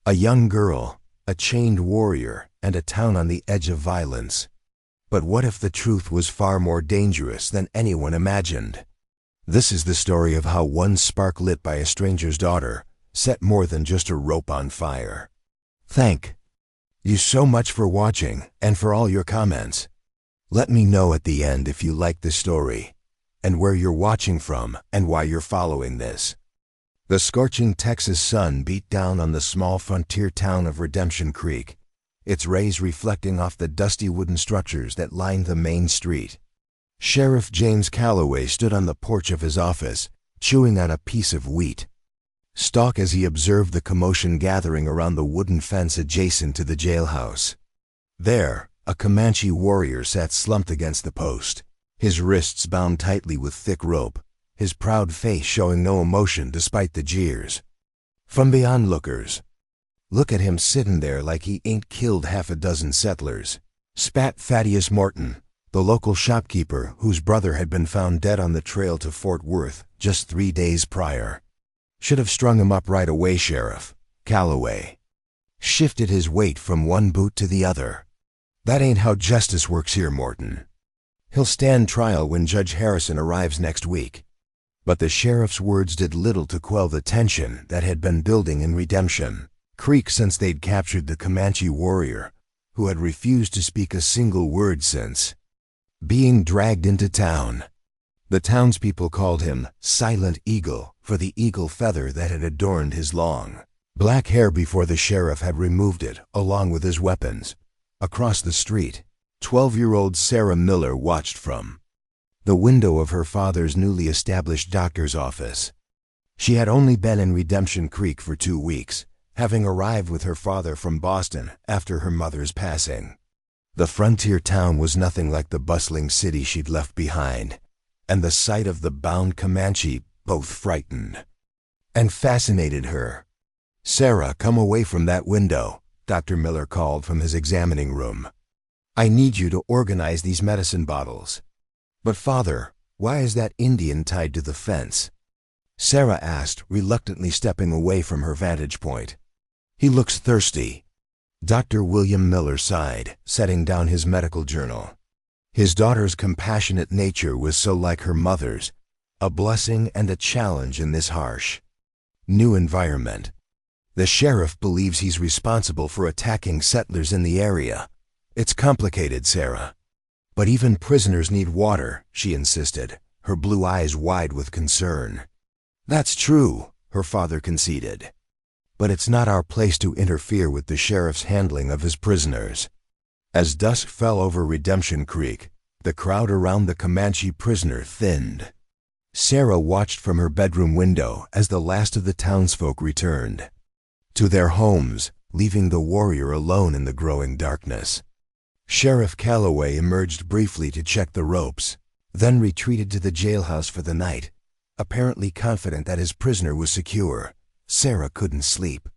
A young girl, a chained warrior, and a town on the edge of violence. But what if the truth was far more dangerous than anyone imagined? This is the story of how one spark lit by a stranger's daughter set more than just a rope on fire. Thank you so much for watching and for all your comments. Let me know at the end if you like the story, and where you're watching from and why you're following this. The scorching Texas sun beat down on the small frontier town of Redemption Creek, its rays reflecting off the dusty wooden structures that lined the main street. Sheriff James Calloway stood on the porch of his office, chewing on a piece of wheat stalk as he observed the commotion gathering around the wooden fence adjacent to the jailhouse. There, a Comanche warrior sat slumped against the post, his wrists bound tightly with thick rope, his proud face showing no emotion despite the jeers from the onlookers. "Look at him sittin' there like he ain't killed half a dozen settlers," spat Thaddeus Morton, the local shopkeeper whose brother had been found dead on the trail to Fort Worth just 3 days prior. "Should have strung him up right away, Sheriff." Calloway shifted his weight from one boot to the other. "That ain't how justice works here, Morton. He'll stand trial when Judge Harrison arrives next week." But the sheriff's words did little to quell the tension that had been building in Redemption Creek since they'd captured the Comanche warrior, who had refused to speak a single word since being dragged into town. The townspeople called him Silent Eagle for the eagle feather that had adorned his long black hair before the sheriff had removed it, along with his weapons. Across the street, 12-year-old Sarah Miller watched from the window of her father's newly established doctor's office. She had only been in Redemption Creek for 2 weeks, having arrived with her father from Boston after her mother's passing. The frontier town was nothing like the bustling city she'd left behind, and the sight of the bound Comanche both frightened and fascinated her. "Sarah, come away from that window," Dr. Miller called from his examining room. "I need you to organize these medicine bottles." "But Father, why is that Indian tied to the fence?" Sarah asked, reluctantly stepping away from her vantage point. "He looks thirsty." Dr. William Miller sighed, setting down his medical journal. His daughter's compassionate nature was so like her mother's, a blessing and a challenge in this harsh new environment. "The sheriff believes he's responsible for attacking settlers in the area. It's complicated, Sarah." "But even prisoners need water," she insisted, her blue eyes wide with concern. "That's true," her father conceded. "But it's not our place to interfere with the sheriff's handling of his prisoners." As dusk fell over Redemption Creek, the crowd around the Comanche prisoner thinned. Sarah watched from her bedroom window as the last of the townsfolk returned to their homes, leaving the warrior alone in the growing darkness. Sheriff Calloway emerged briefly to check the ropes, then retreated to the jailhouse for the night, apparently confident that his prisoner was secure. Sarah couldn't sleep.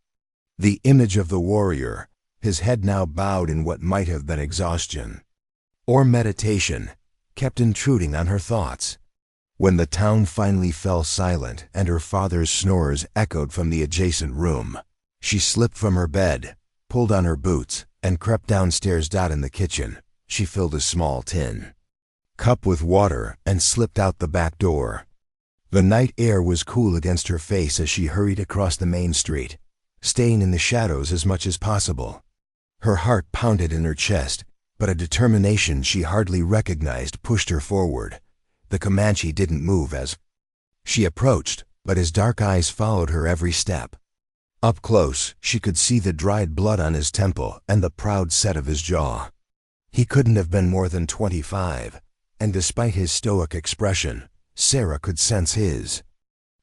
The image of the warrior, his head now bowed in what might have been exhaustion or meditation, kept intruding on her thoughts. When the town finally fell silent and her father's snores echoed from the adjacent room, she slipped from her bed, pulled on her boots, and crept downstairs. In the kitchen, she filled a small tin cup with water and slipped out the back door. The night air was cool against her face as she hurried across the main street, staying in the shadows as much as possible. Her heart pounded in her chest, but a determination she hardly recognized pushed her forward. The Comanche didn't move as she approached, but his dark eyes followed her every step. Up close, she could see the dried blood on his temple and the proud set of his jaw. He couldn't have been more than 25, and despite his stoic expression, Sarah could sense his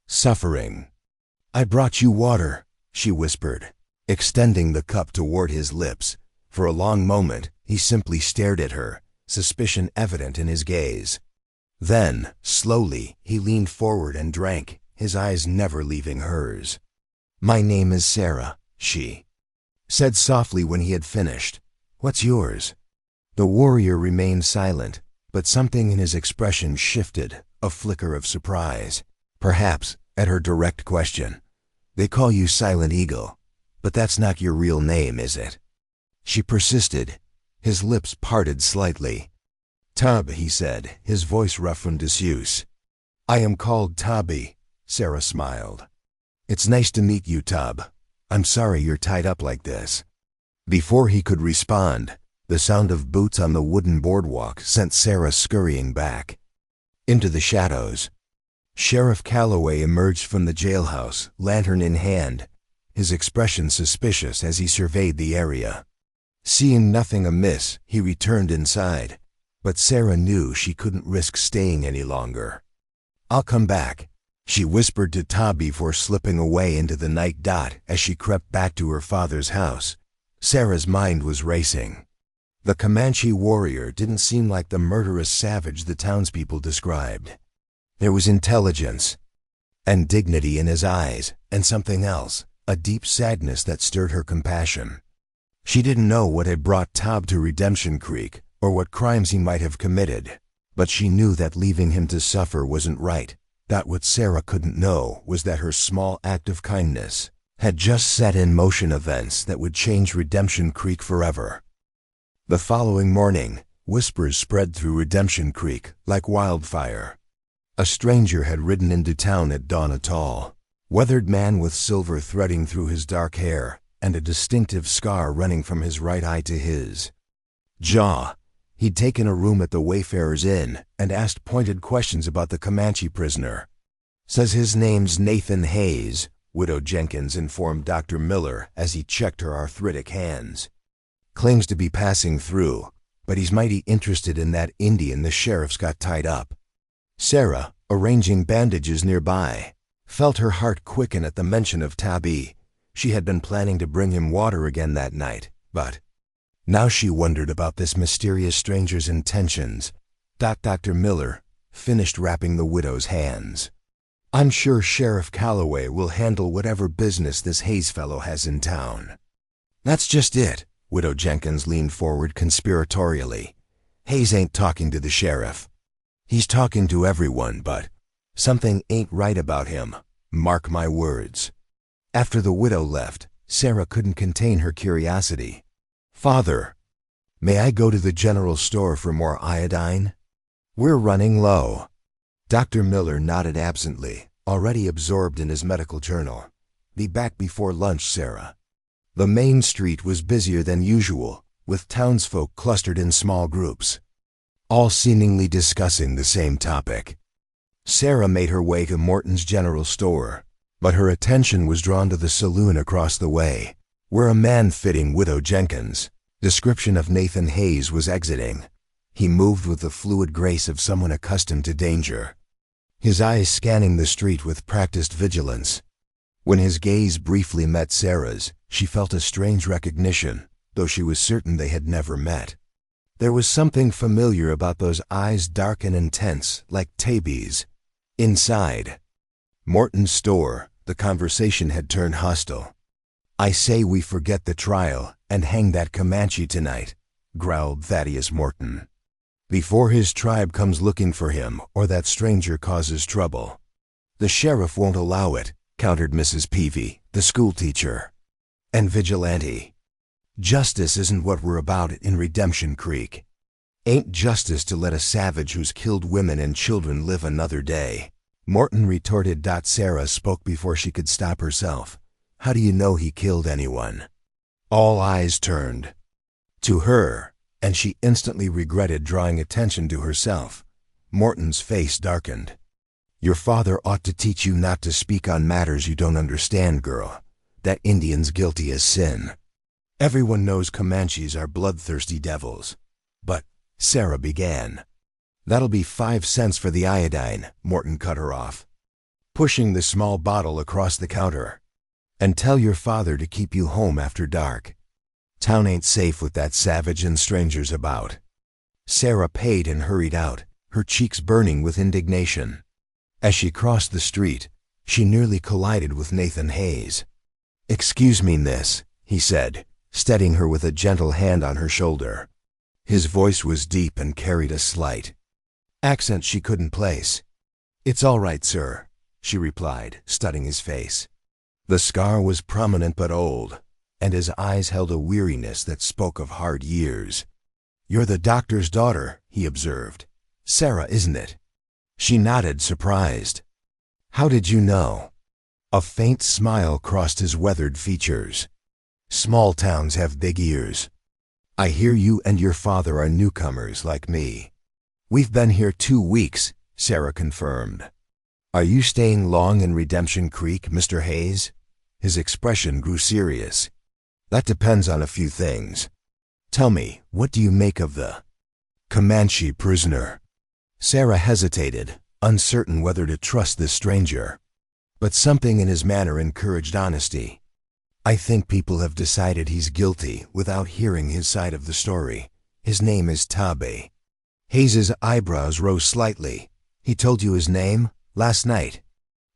suffering. "I brought you water," she whispered, extending the cup toward his lips. For a long moment, he simply stared at her, suspicion evident in his gaze. Then, slowly, he leaned forward and drank, his eyes never leaving hers. "My name is Sarah," she said softly when he had finished. "What's yours?" The warrior remained silent, but something in his expression shifted, a flicker of surprise, perhaps, at her direct question. "They call you Silent Eagle, But that's not your real name, is it? She persisted. His lips parted slightly. Tub, he said, his voice rough from disuse. I am called Tubby, Sarah smiled. It's nice to meet you, Tub. I'm sorry you're tied up like this. Before he could respond, the sound of boots on the wooden boardwalk sent Sarah scurrying back. Into the shadows. Sheriff Calloway emerged from the jailhouse, lantern in hand, his expression suspicious as he surveyed the area. Seeing nothing amiss, he returned inside, but Sarah knew she couldn't risk staying any longer. I'll come back, she whispered to Todd before slipping away into the night as she crept back to her father's house. Sarah's mind was racing. The Comanche warrior didn't seem like the murderous savage the townspeople described. There was intelligence and dignity in his eyes, and something else, a deep sadness that stirred her compassion. She didn't know what had brought Todd to Redemption Creek, or what crimes he might have committed, but she knew that leaving him to suffer wasn't right. That what Sarah couldn't know was that her small act of kindness had just set in motion events that would change Redemption Creek forever. The following morning, whispers spread through Redemption Creek like wildfire. A stranger had ridden into town at dawn, a tall, weathered man with silver threading through his dark hair and a distinctive scar running from his right eye to his jaw. He'd taken a room at the Wayfarer's Inn and asked pointed questions about the Comanche prisoner. Says his name's Nathan Hayes, Widow Jenkins informed Dr. Miller as he checked her arthritic hands. Claims to be passing through, but he's mighty interested in that Indian the sheriff's got tied up. Sarah, arranging bandages nearby, felt her heart quicken at the mention of Tabby. She had been planning to bring him water again that night, but now she wondered about this mysterious stranger's intentions. Dr. Miller finished wrapping the widow's hands. I'm sure Sheriff Calloway will handle whatever business this Hayes fellow has in town. That's just it. Widow Jenkins leaned forward conspiratorially. Hayes ain't talking to the sheriff. He's talking to everyone, but something ain't right about him. Mark my words. After the widow left, Sarah couldn't contain her curiosity. Father, may I go to the general store for more iodine? We're running low. Dr. Miller nodded absently, already absorbed in his medical journal. Be back before lunch, Sarah. The main street was busier than usual, with townsfolk clustered in small groups, all seemingly discussing the same topic. Sarah made her way to Morton's general store, but her attention was drawn to the saloon across the way, where a man fitting Widow Jenkins' description of Nathan Hayes was exiting. He moved with the fluid grace of someone accustomed to danger, his eyes scanning the street with practiced vigilance. When his gaze briefly met Sarah's, she felt a strange recognition, though she was certain they had never met. There was something familiar about those eyes, dark and intense, like Tabby's. Inside Morton's store, the conversation had turned hostile. I say we forget the trial and hang that Comanche tonight, growled Thaddeus Morton, before his tribe comes looking for him or that stranger causes trouble. The sheriff won't allow it, countered Mrs. Peavy, the schoolteacher and vigilante. Justice isn't what we're about in Redemption Creek. Ain't justice to let a savage who's killed women and children live another day, Morton retorted. Sarah spoke before she could stop herself. How do you know he killed anyone? All eyes turned to her, and she instantly regretted drawing attention to herself. Morton's face darkened. Your father ought to teach you not to speak on matters you don't understand, girl. That Indian's guilty as sin. Everyone knows Comanches are bloodthirsty devils. But, Sarah began. That'll be 5 cents for the iodine, Morton cut her off, pushing the small bottle across the counter. And tell your father to keep you home after dark. Town ain't safe with that savage and strangers about. Sarah paid and hurried out, her cheeks burning with indignation. As she crossed the street, she nearly collided with Nathan Hayes. Excuse me, miss, he said, steadying her with a gentle hand on her shoulder. His voice was deep and carried a slight accent she couldn't place. It's all right, sir, she replied, studying his face. The scar was prominent but old, and his eyes held a weariness that spoke of hard years. "You're the doctor's daughter," he observed. "Sarah, isn't it?" She nodded, surprised. "How did you know?" A faint smile crossed his weathered features. "Small towns have big ears. I hear you and your father are newcomers like me." "We've been here 2 weeks," Sarah confirmed. "Are you staying long in Redemption Creek, Mr. Hayes?" His expression grew serious. "That depends on a few things. Tell me, what do you make of the Comanche prisoner?" Sarah hesitated, uncertain whether to trust this stranger. But something in his manner encouraged honesty. "I think people have decided he's guilty without hearing his side of the story. His name is Tabe." Hayes's eyebrows rose slightly. "He told you his name? Last night?"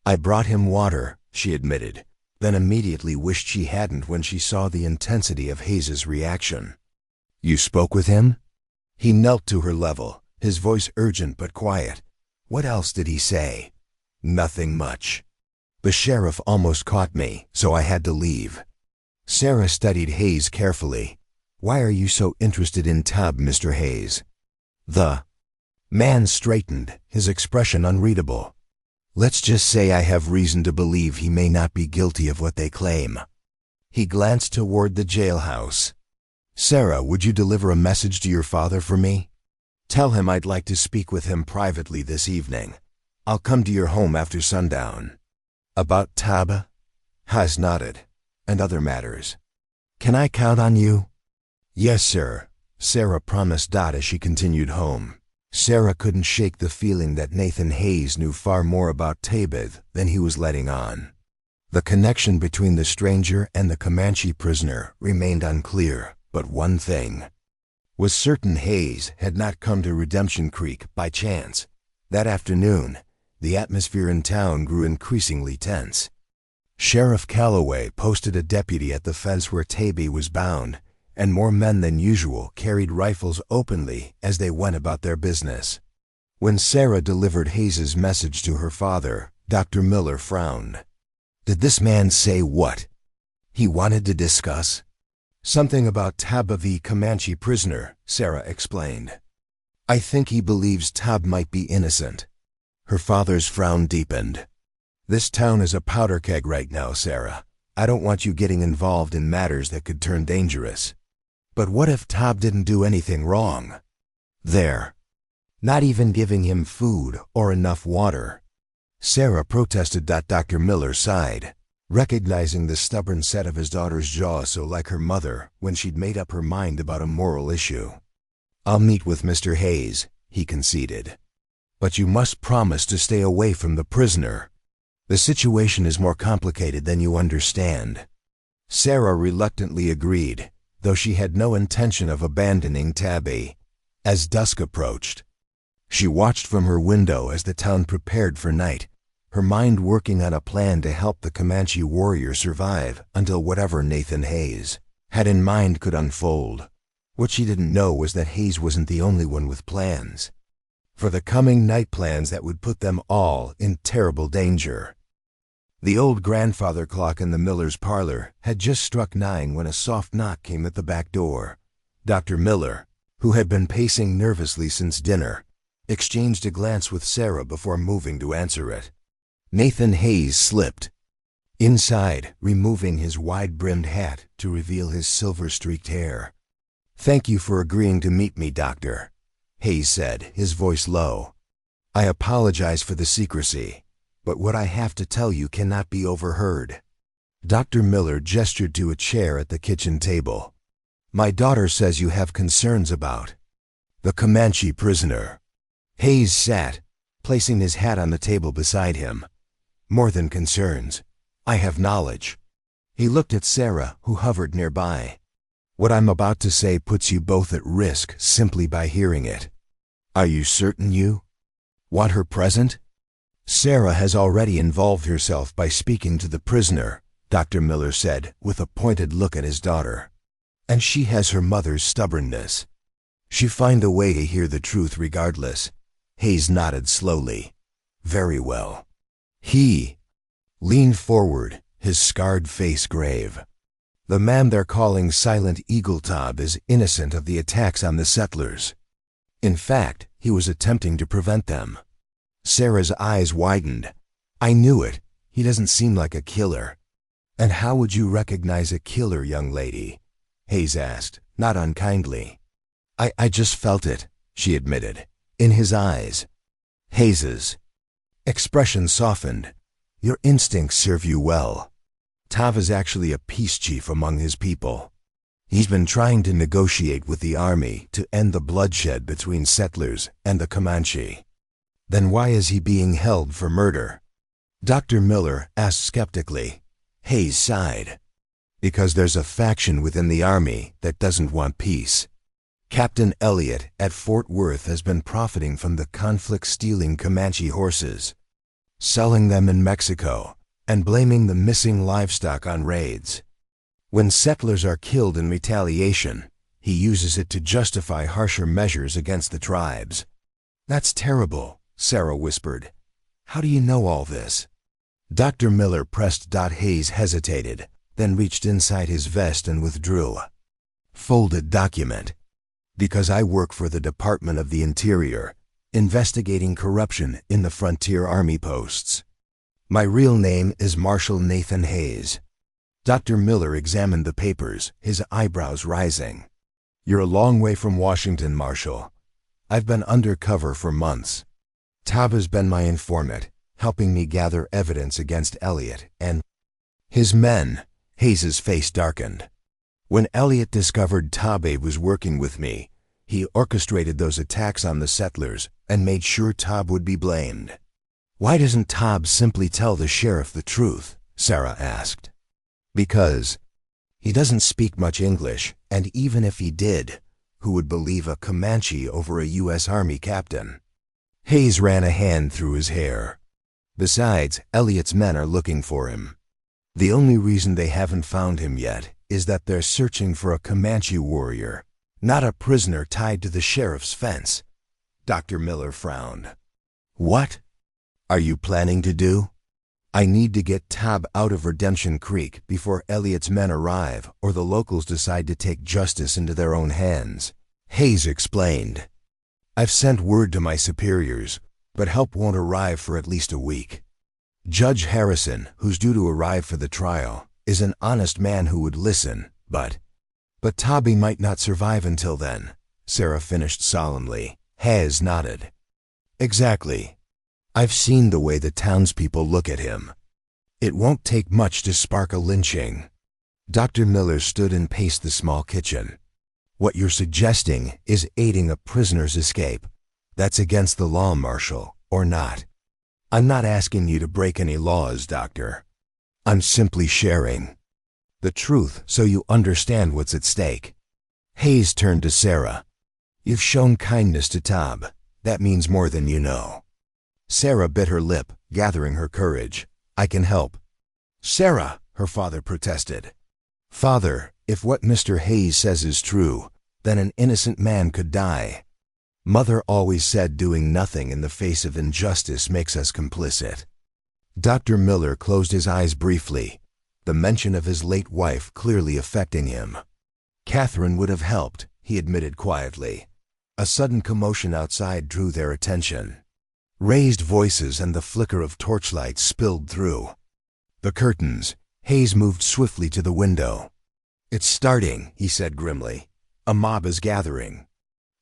"I brought him water," she admitted, then immediately wished she hadn't when she saw the intensity of Hayes's reaction. "You spoke with him?" He knelt to her level, his voice urgent but quiet. "What else did he say?" "Nothing much. The sheriff almost caught me, so I had to leave." Sarah studied Hayes carefully. "Why are you so interested in Tabe, Mr. Hayes?" The man straightened, his expression unreadable. "Let's just say I have reason to believe he may not be guilty of what they claim." He glanced toward the jailhouse. "Sarah, would you deliver a message to your father for me? Tell him I'd like to speak with him privately this evening. I'll come to your home after sundown." "About Tabe?" Hayes nodded. "And other matters. Can I count on you?" "Yes, sir," Sarah promised Dot as she continued home. Sarah couldn't shake the feeling that Nathan Hayes knew far more about Tabe than he was letting on. The connection between the stranger and the Comanche prisoner remained unclear, but one thing was certain: Hayes had not come to Redemption Creek by chance. That afternoon, the atmosphere in town grew increasingly tense. Sheriff Calloway posted a deputy at the fence where Tabe was bound, and more men than usual carried rifles openly as they went about their business. When Sarah delivered Hayes's message to her father, Dr. Miller frowned. Did this man say what he wanted to discuss? "Something about Tabe the Comanche prisoner," Sarah explained. "I think he believes Tabe might be innocent." Her father's frown deepened. "This town is a powder keg right now, Sarah. I don't want you getting involved in matters that could turn dangerous." "But what if Tabe didn't do anything wrong?" "There. Not even giving him food or enough water." Sarah protested. Dr. Miller sighed, recognizing the stubborn set of his daughter's jaw so like her mother when she'd made up her mind about a moral issue. "I'll meet with Mr. Hayes," he conceded. "But you must promise to stay away from the prisoner. The situation is more complicated than you understand." Sarah reluctantly agreed, though she had no intention of abandoning Tabe. As dusk approached, she watched from her window as the town prepared for night, her mind working on a plan to help the Comanche warrior survive until whatever Nathan Hayes had in mind could unfold. What she didn't know was that Hayes wasn't the only one with plans for the coming night, plans that would put them all in terrible danger. The old grandfather clock in the Miller's parlor had just struck 9 when a soft knock came at the back door. Dr. Miller, who had been pacing nervously since dinner, exchanged a glance with Sarah before moving to answer it. Nathan Hayes slipped inside, removing his wide-brimmed hat to reveal his silver-streaked hair. "Thank you for agreeing to meet me, Doctor," Hayes said, his voice low. "I apologize for the secrecy, but what I have to tell you cannot be overheard." Dr. Miller gestured to a chair at the kitchen table. "My daughter says you have concerns about the Comanche prisoner." Hayes sat, placing his hat on the table beside him. "More than concerns. I have knowledge." He looked at Sarah, who hovered nearby. "What I'm about to say puts you both at risk simply by hearing it. Are you certain you want her present?" "Sarah has already involved herself by speaking to the prisoner," Dr. Miller said, with a pointed look at his daughter. "And she has her mother's stubbornness. She'll find a way to hear the truth regardless." Hayes nodded slowly. "Very well." He leaned forward, his scarred face grave. The man they're calling Silent Eagle Taub is innocent of the attacks on the settlers. In fact, he was attempting to prevent them. Sarah's eyes widened. I knew it. He doesn't seem like a killer. And how would you recognize a killer, young lady? Hayes asked, not unkindly. I just felt it, she admitted, in his eyes. Hayes's expression softened. Your instincts serve you well. Tav is actually a peace chief among his people. He's been trying to negotiate with the army to end the bloodshed between settlers and the Comanche. Then why is he being held for murder? Dr. Miller asked skeptically. Hayes sighed. Because there's a faction within the army that doesn't want peace. Captain Elliott at Fort Worth has been profiting from the conflict, stealing Comanche horses, selling them in Mexico, and blaming the missing livestock on raids. When settlers are killed in retaliation, he uses it to justify harsher measures against the tribes. That's terrible, Sarah whispered. How do you know all this? Dr. Miller pressed. Hayes hesitated, then reached inside his vest and withdrew. Folded document. Because I work for the Department of the Interior, investigating corruption in the frontier army posts. My real name is Marshal Nathan Hayes. Dr. Miller examined the papers, his eyebrows rising. You're a long way from Washington, Marshal. I've been undercover for months. Taub has been my informant, helping me gather evidence against Elliott and his men. Hayes's face darkened. When Elliott discovered Taub was working with me, he orchestrated those attacks on the settlers and made sure Taub would be blamed. Why doesn't Taub simply tell the sheriff the truth? Sarah asked. Because he doesn't speak much English, and even if he did, who would believe a Comanche over a U.S. Army captain? Hayes ran a hand through his hair. Besides, Elliott's men are looking for him. The only reason they haven't found him yet is that they're searching for a Comanche warrior, not a prisoner tied to the sheriff's fence. Dr. Miller frowned. What are you planning to do? I need to get Taub out of Redemption Creek before Elliott's men arrive or the locals decide to take justice into their own hands. Hayes explained. I've sent word to my superiors, but help won't arrive for at least a week. Judge Harrison, who's due to arrive for the trial, is an honest man who would listen, but Taub might not survive until then, Sarah finished solemnly. Hayes nodded. Exactly. I've seen the way the townspeople look at him. It won't take much to spark a lynching. Dr. Miller stood and paced the small kitchen. What you're suggesting is aiding a prisoner's escape. That's against the law, Marshal, or not. I'm not asking you to break any laws, Doctor. I'm simply sharing the truth so you understand what's at stake. Hayes turned to Sarah. You've shown kindness to Taub. That means more than you know. Sarah bit her lip, gathering her courage. I can help. Sarah, her father protested. Father, if what Mr. Hayes says is true, then an innocent man could die. Mother always said doing nothing in the face of injustice makes us complicit. Dr. Miller closed his eyes briefly, the mention of his late wife clearly affecting him. Catherine would have helped, he admitted quietly. A sudden commotion outside drew their attention. Raised voices and the flicker of torchlight spilled through the curtains. Hayes moved swiftly to the window. It's starting, he said grimly. A mob is gathering.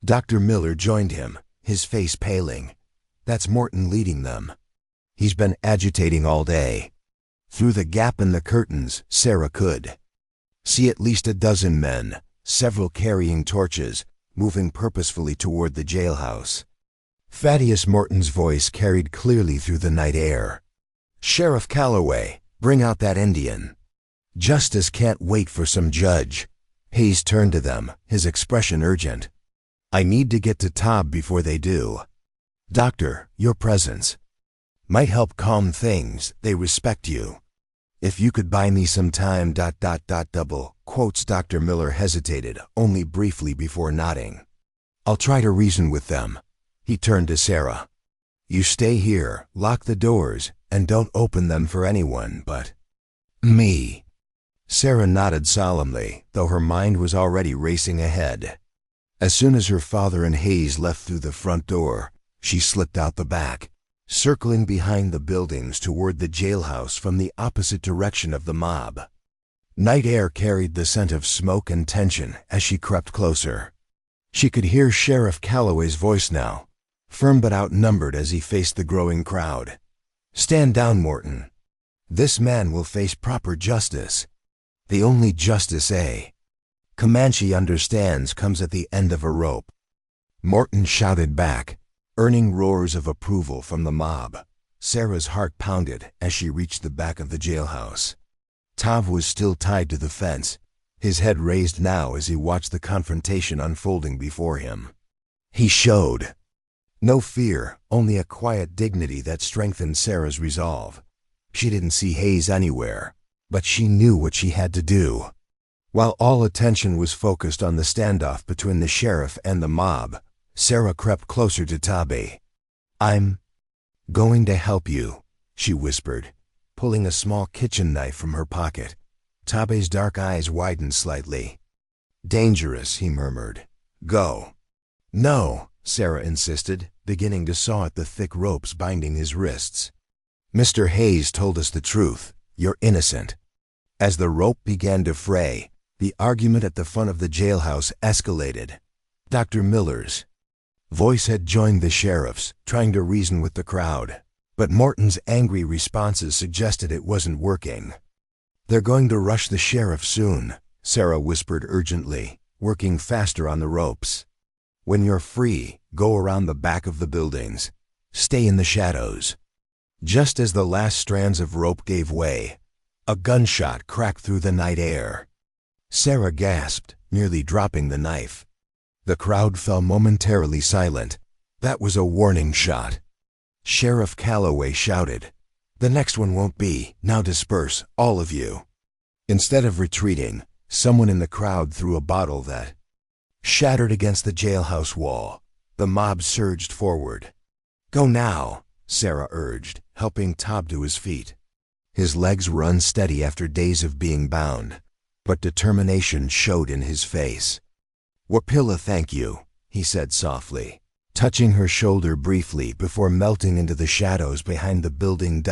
Dr. Miller joined him, his face paling. That's Morton leading them. He's been agitating all day. Through the gap in the curtains, Sarah could see at least a dozen men, several carrying torches, moving purposefully toward the jailhouse. Thaddeus Morton's voice carried clearly through the night air. Sheriff Calloway, bring out that Indian. Justice can't wait for some judge. Hayes turned to them, his expression urgent. I need to get to Taub before they do. Doctor, your presence might help calm things. They respect you. If you could buy me some time. Double quotes. Dr. Miller hesitated, only briefly before nodding. I'll try to reason with them. He turned to Sarah. You stay here, lock the doors, and don't open them for anyone but me. Sarah nodded solemnly, though her mind was already racing ahead. As soon as her father and Hayes left through the front door, she slipped out the back, circling behind the buildings toward the jailhouse from the opposite direction of the mob. Night air carried the scent of smoke and tension as she crept closer. She could hear Sheriff Calloway's voice now, firm but outnumbered as he faced the growing crowd. "Stand down, Morton. This man will face proper justice. The only justice Comanche understands comes at the end of a rope." Morton shouted back, earning roars of approval from the mob. Sarah's heart pounded as she reached the back of the jailhouse. Tav was still tied to the fence, his head raised now as he watched the confrontation unfolding before him. He showed no fear, only a quiet dignity that strengthened Sarah's resolve. She didn't see Hayes anywhere, but she knew what she had to do. While all attention was focused on the standoff between the sheriff and the mob, Sarah crept closer to Tabe. "I'm going to help you," she whispered, pulling a small kitchen knife from her pocket. Tabe's dark eyes widened slightly. "Dangerous," he murmured. "Go." "No," Sarah insisted, beginning to saw at the thick ropes binding his wrists. "Mr. Hayes told us the truth. You're innocent." As the rope began to fray, the argument at the front of the jailhouse escalated. Dr. Miller's voice had joined the sheriff's, trying to reason with the crowd, but Morton's angry responses suggested it wasn't working. "They're going to rush the sheriff soon," Sarah whispered urgently, working faster on the ropes. "When you're free, go around the back of the buildings. Stay in the shadows." Just as the last strands of rope gave way, a gunshot cracked through the night air. Sarah gasped, nearly dropping the knife. The crowd fell momentarily silent. That was a warning shot. Sheriff Calloway shouted, "The next one won't be. Now disperse, all of you." Instead of retreating, someone in the crowd threw a bottle that shattered against the jailhouse wall. The mob surged forward. "Go now," Sarah urged, helping Tob to his feet. His legs were unsteady after days of being bound, but determination showed in his face. "Wapilla, thank you," he said softly, touching her shoulder briefly before melting into the shadows behind the building.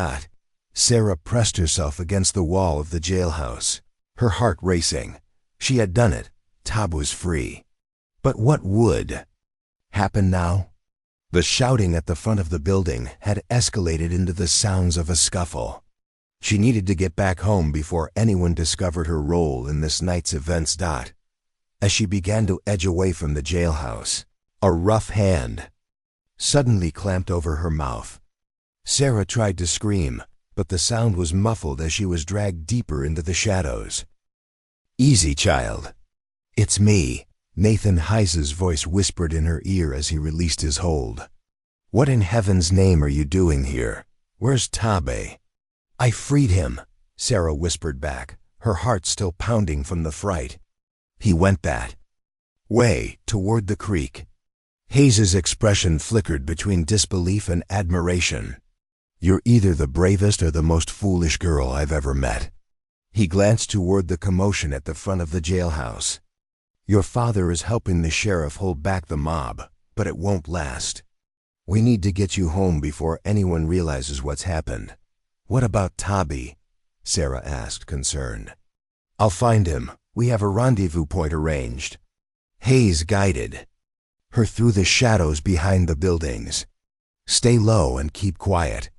Sarah pressed herself against the wall of the jailhouse, her heart racing. She had done it. Tob was free. But what would happen now? The shouting at the front of the building had escalated into the sounds of a scuffle. She needed to get back home before anyone discovered her role in this night's events. As she began to edge away from the jailhouse, a rough hand suddenly clamped over her mouth. Sarah tried to scream, but the sound was muffled as she was dragged deeper into the shadows. "Easy, child. It's me," Nathan Heise's voice whispered in her ear as he released his hold. "What in heaven's name are you doing here? Where's Tabe?" "I freed him," Sarah whispered back, her heart still pounding from the fright. "He went that way, toward the creek." Hayes's expression flickered between disbelief and admiration. "You're either the bravest or the most foolish girl I've ever met." He glanced toward the commotion at the front of the jailhouse. "Your father is helping the sheriff hold back the mob, but it won't last. We need to get you home before anyone realizes what's happened." "What about Tabe?" Sarah asked, concerned. "I'll find him. We have a rendezvous point arranged." Hayes guided her through the shadows behind the buildings. "Stay low and keep quiet."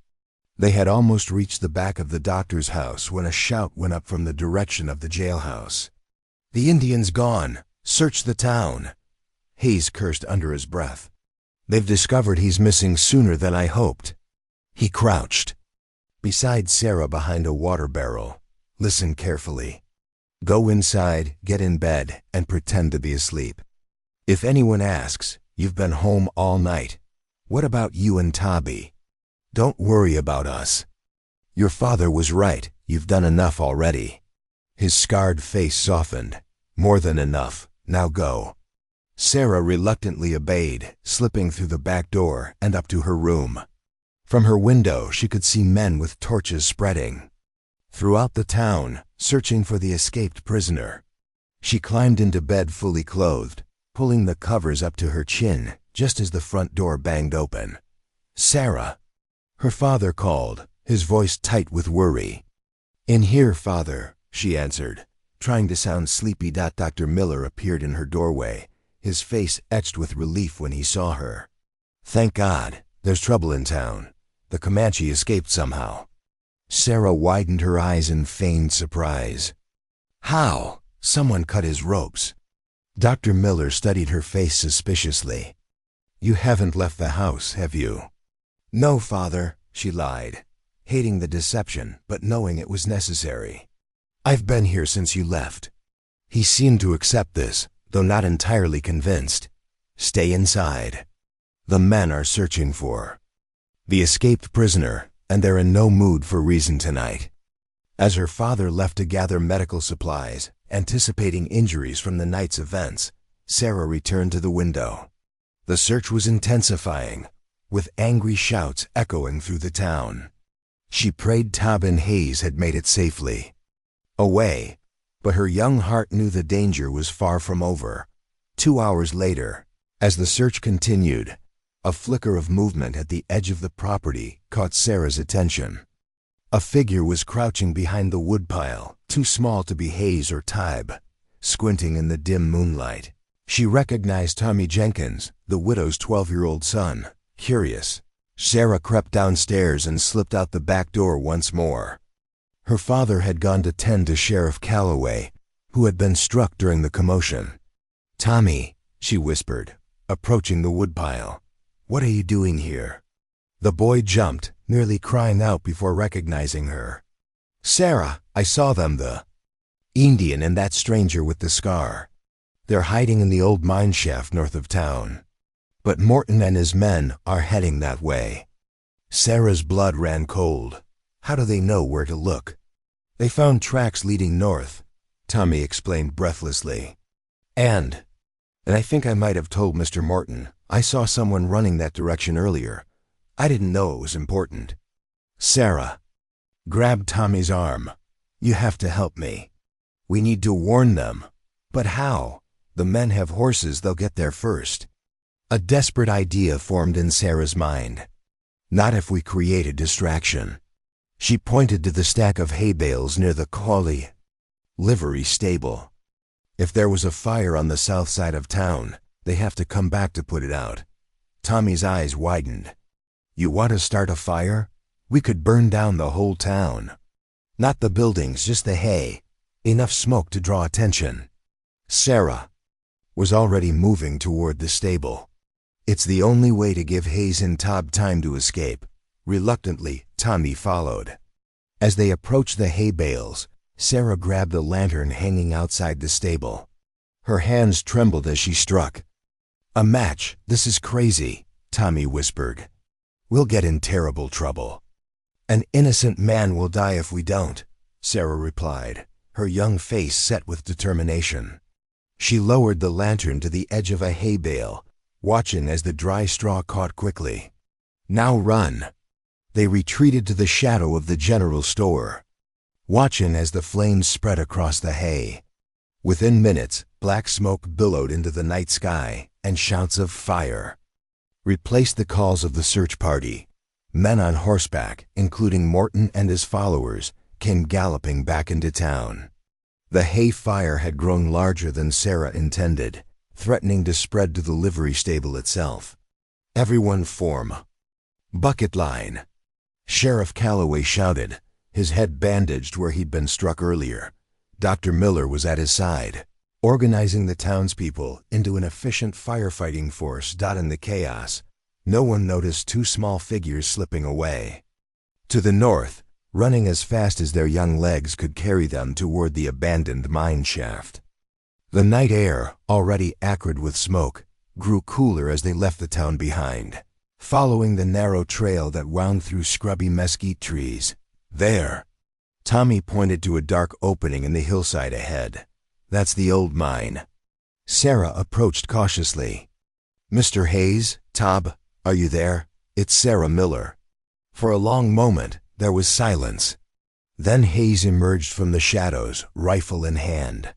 They had almost reached the back of the doctor's house when a shout went up from the direction of the jailhouse. "The Indian's gone. Search the town." Hayes cursed under his breath. "They've discovered he's missing sooner than I hoped." He crouched beside Sarah behind a water barrel. "Listen carefully. Go inside, get in bed, and pretend to be asleep. If anyone asks, you've been home all night. What about you and Tabe? Don't worry about us. Your father was right. You've done enough already." His scarred face softened. "More than enough. Now go." Sarah reluctantly obeyed, slipping through the back door and up to her room. From her window, she could see men with torches spreading throughout the town, searching for the escaped prisoner. She climbed into bed fully clothed, pulling the covers up to her chin just as the front door banged open. "Sarah!" Her father called, his voice tight with worry. "In here, father," she answered, trying to sound sleepy. Dr. Miller appeared in her doorway, his face etched with relief when he saw her. "Thank God, there's trouble in town. The Comanche escaped somehow." Sarah widened her eyes in feigned surprise. "How? Someone cut his ropes." Dr. Miller studied her face suspiciously. "You haven't left the house, have you?" "No, father," she lied, hating the deception but knowing it was necessary. "I've been here since you left." He seemed to accept this, though not entirely convinced. "Stay inside. The men are searching for the escaped prisoner, and they're in no mood for reason tonight." As her father left to gather medical supplies, anticipating injuries from the night's events, Sarah returned to the window. The search was intensifying, with angry shouts echoing through the town. She prayed Tob and Hayes had made it safely away, but her young heart knew the danger was far from over. 2 hours later, as the search continued, a flicker of movement at the edge of the property caught Sarah's attention. A figure was crouching behind the woodpile, too small to be Hayes or Tob, squinting in the dim moonlight. She recognized Tommy Jenkins, the widow's 12-year-old son. Curious, Sarah crept downstairs and slipped out the back door once more. Her father had gone to tend to Sheriff Calloway, who had been struck during the commotion. "Tommy," she whispered, approaching the woodpile. "What are you doing here?" The boy jumped, nearly crying out before recognizing her. "Sarah, I saw them, the Indian and that stranger with the scar. They're hiding in the old mine shaft north of town. But Morton and his men are heading that way." Sarah's blood ran cold. How do they know where to look? "They found tracks leading north," Tommy explained breathlessly. And I think I might have told Mr. Morton. I saw someone running that direction earlier. I didn't know it was important." Sarah grabbed Tommy's arm. "You have to help me. We need to warn them." "But how? The men have horses, they'll get there first." A desperate idea formed in Sarah's mind. "Not if we create a distraction." She pointed to the stack of hay bales near the Collie livery stable. "If there was a fire on the south side of town, they have to come back to put it out." Tommy's eyes widened. "You want to start a fire? We could burn down the whole town." "Not the buildings, just the hay. Enough smoke to draw attention." Sarah was already moving toward the stable. "It's the only way to give Hayes and Tob time to escape." Reluctantly, Tommy followed. As they approached the hay bales, Sarah grabbed a lantern hanging outside the stable. Her hands trembled as she struck. "A match! This is crazy," Tommy whispered. "We'll get in terrible trouble." "An innocent man will die if we don't," Sarah replied, her young face set with determination. She lowered the lantern to the edge of a hay bale, watching as the dry straw caught quickly. "Now run." They retreated to the shadow of the general store, watching as the flames spread across the hay. Within minutes, black smoke billowed into the night sky, and shouts of "fire" replaced the calls of the search party. Men on horseback, including Morton and his followers, came galloping back into town. The hay fire had grown larger than Sarah intended, threatening to spread to the livery stable itself. "Everyone form bucket line," Sheriff Calloway shouted, his head bandaged where he'd been struck earlier. Dr. Miller was at his side, organizing the townspeople into an efficient firefighting force. In the chaos, no one noticed two small figures slipping away. To the north, running as fast as their young legs could carry them toward the abandoned mine shaft. The night air, already acrid with smoke, grew cooler as they left the town behind, following the narrow trail that wound through scrubby mesquite trees. "There." Tommy pointed to a dark opening in the hillside ahead. "That's the old mine." Sarah approached cautiously. "Mr. Hayes, Tob, are you there? It's Sarah Miller." For a long moment, there was silence. Then Hayes emerged from the shadows, rifle in hand.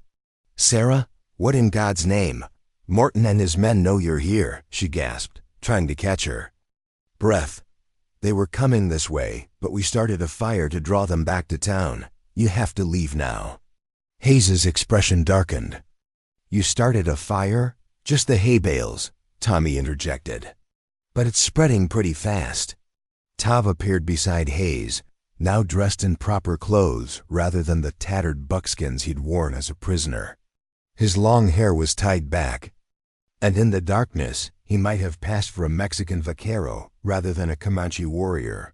"Sarah, what in God's name? Morton and his men know you're here," she gasped, trying to catch her breath. "They were coming this way, but we started a fire to draw them back to town. You have to leave now." Hayes's expression darkened. "You started a fire? Just the hay bales," Tommy interjected. "But it's spreading pretty fast." Tav appeared beside Hayes, now dressed in proper clothes rather than the tattered buckskins he'd worn as a prisoner. His long hair was tied back, and in the darkness he might have passed for a Mexican vaquero rather than a Comanche warrior.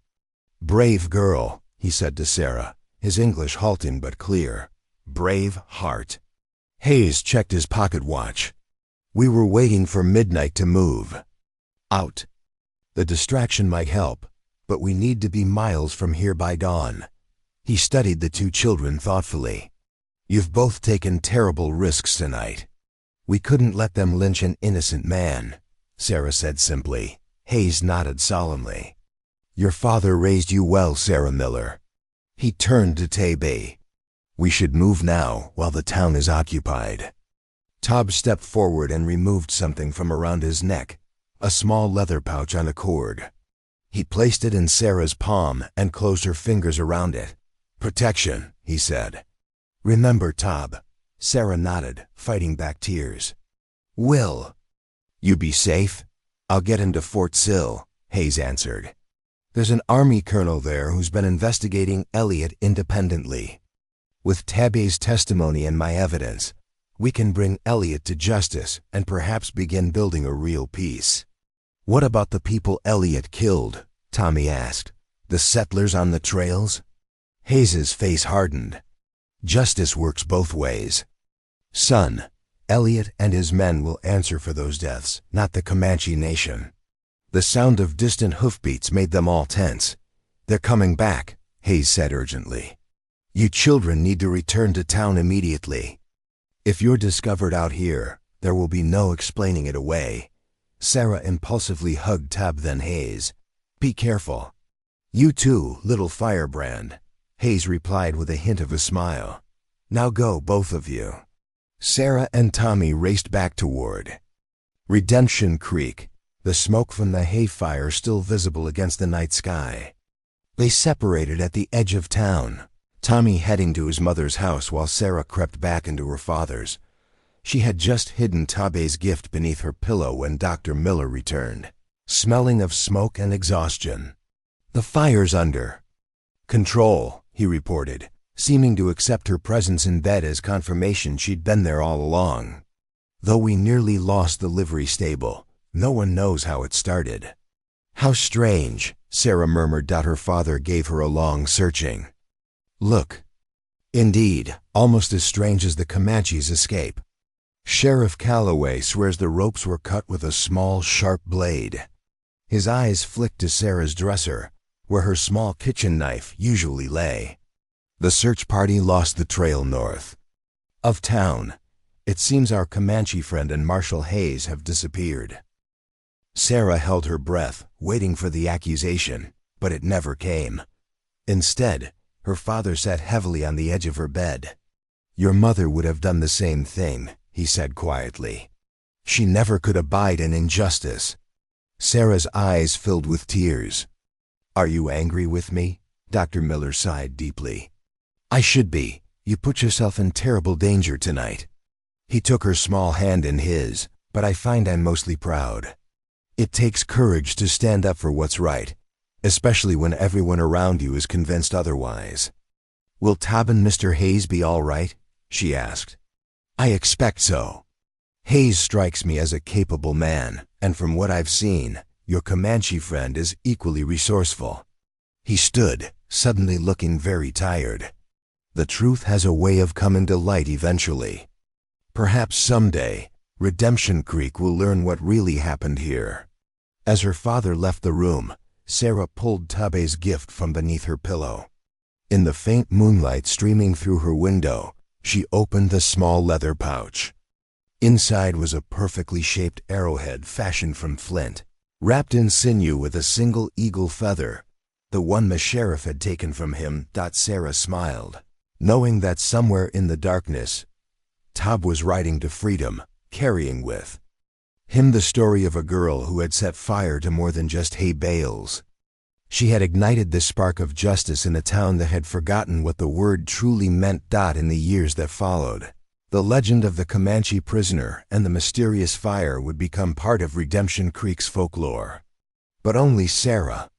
"Brave girl," he said to Sarah, his English halting but clear. "Brave heart." Hayes checked his pocket watch. "We were waiting for midnight to move out. The distraction might help, but we need to be miles from here by dawn." He studied the two children thoughtfully. "You've both taken terrible risks tonight. We couldn't let them lynch an innocent man," Sarah said simply. Hayes nodded solemnly. "Your father raised you well, Sarah Miller." He turned to Tabe. "We should move now while the town is occupied." Taub stepped forward and removed something from around his neck, a small leather pouch on a cord. He placed it in Sarah's palm and closed her fingers around it. "Protection," he said. "Remember, Taub." Sarah nodded, fighting back tears. "Will you be safe?" "I'll get into Fort Sill," Hayes answered. "There's an Army colonel there who's been investigating Elliot independently. With Tabe's testimony and my evidence, we can bring Elliot to justice and perhaps begin building a real peace." "What about the people Elliot killed?" Tommy asked. "The settlers on the trails?" Hayes's face hardened. "Justice works both ways. Son, Elliot and his men will answer for those deaths, not the Comanche Nation." The sound of distant hoofbeats made them all tense. "They're coming back," Hayes said urgently. "You children need to return to town immediately. If you're discovered out here, there will be no explaining it away." Sarah impulsively hugged Tab then Hayes. "Be careful." "You too, little firebrand," Hayes replied with a hint of a smile. "Now go, both of you." Sarah and Tommy raced back toward Redemption Creek, the smoke from the hay fire still visible against the night sky. They separated at the edge of town, Tommy heading to his mother's house while Sarah crept back into her father's. She had just hidden Tabe's gift beneath her pillow when Dr. Miller returned, smelling of smoke and exhaustion. "The fire's under control," he reported, seeming to accept her presence in bed as confirmation she'd been there all along. "Though we nearly lost the livery stable, no one knows how it started." "How strange," Sarah murmured. Her father gave her a long searching look. "Indeed, almost as strange as the Comanche's escape. Sheriff Calloway swears the ropes were cut with a small, sharp blade." His eyes flicked to Sarah's dresser, where her small kitchen knife usually lay. "The search party lost the trail north of town. It seems our Comanche friend and Marshal Hayes have disappeared." Sarah held her breath, waiting for the accusation, but it never came. Instead, her father sat heavily on the edge of her bed. "Your mother would have done the same thing," he said quietly. "She never could abide an injustice." Sarah's eyes filled with tears. "Are you angry with me?" Dr. Miller sighed deeply. "I should be. You put yourself in terrible danger tonight." He took her small hand in his, "But I find I'm mostly proud. It takes courage to stand up for what's right, especially when everyone around you is convinced otherwise." "Will Tab and Mr. Hayes be all right?" she asked. "I expect so. Hayes strikes me as a capable man, and from what I've seen, your Comanche friend is equally resourceful." He stood, suddenly looking very tired. "The truth has a way of coming to light eventually. Perhaps someday, Redemption Creek will learn what really happened here." As her father left the room, Sarah pulled Tabe's gift from beneath her pillow. In the faint moonlight streaming through her window, she opened the small leather pouch. Inside was a perfectly shaped arrowhead fashioned from flint, wrapped in sinew with a single eagle feather, the one the sheriff had taken from him. Sarah smiled, knowing that somewhere in the darkness, Tab was riding to freedom, carrying with him the story of a girl who had set fire to more than just hay bales. She had ignited the spark of justice in a town that had forgotten what the word truly meant. In the years that followed, the legend of the Comanche prisoner and the mysterious fire would become part of Redemption Creek's folklore. But only Sarah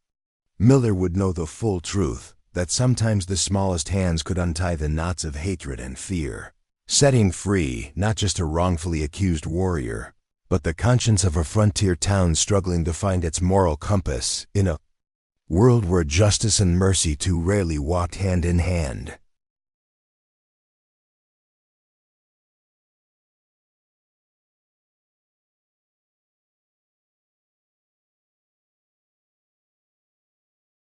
Miller would know the full truth, that sometimes the smallest hands could untie the knots of hatred and fear, setting free not just a wrongfully accused warrior, but the conscience of a frontier town struggling to find its moral compass in a world where justice and mercy too rarely walked hand in hand.